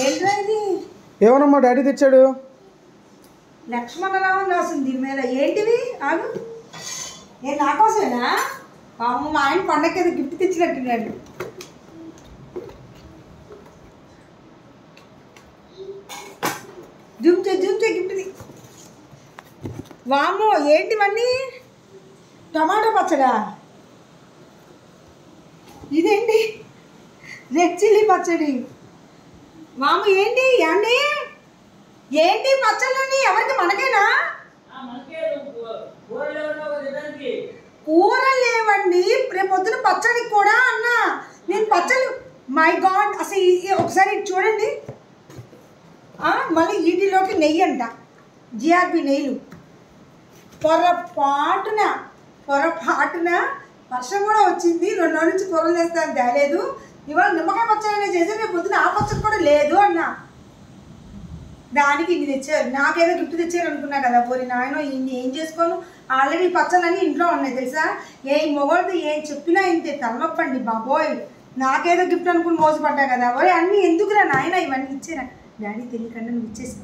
ఏంట్రా ఇది? ఏమోనమ్మా డాడీ తెచ్చాడు. లక్ష్మణరావు రాసింది దీని మీద. ఏంటివి? ఆగు. నేను నా కోసమేనా? అమ్మ మా ఆయన పండగకి ఏదో గిఫ్ట్ తెచ్చినట్టున్నాడు. జూమ్ చే గిఫ్ట్ది. వామ్మో ఏంటివన్నీ? టమాటో పచ్చడా? ఇదేంటి? రెడ్ చిల్లీ పచ్చడి. వాము ఏంటి అండి? ఏంటి పచ్చళ్ళని? ఎవరికి? మనకేనా? కూరలు లేవండి. రేపు పొద్దున పచ్చడికి కూడా అన్నా నేను పచ్చళ్ళు. మై గాడ్, అసలు ఒకసారి చూడండి. మళ్ళీ వీటిలోకి నెయ్యి అంట, జిఆర్బి నెయ్యిలు. పొరపాటున వర్షం కూడా వచ్చింది. 2 రోజుల నుంచి కూరలు చేస్తాను తేలేదు. ఇవాళ నిమ్మకాయ పచ్చడి చేసి రేపు పొద్దున ఆ పచ్చడి కూడా లేదు అన్నా. దానికి ఇన్ని తెచ్చారు. నాకేదో గిఫ్ట్ తెచ్చారు అనుకున్నా కదా. పోరి నాయన ఇన్ని ఏం చేసుకోను. ఆల్రెడీ పచ్చళ్ళన్నీ ఇంట్లో ఉన్నాయి తెలుసా. ఏ మొగోళ్ళతో ఏం చెప్పినా ఇంతే తలనొప్పండి బాబోయ్. నాకేదో గిఫ్ట్ అనుకుని మోసపడ్డా కదా. ఒరే అన్నీ ఎందుకురా నాయన, ఇవన్నీ ఇచ్చారా? డాడీ తెలియకుండా నువ్వు ఇచ్చేసి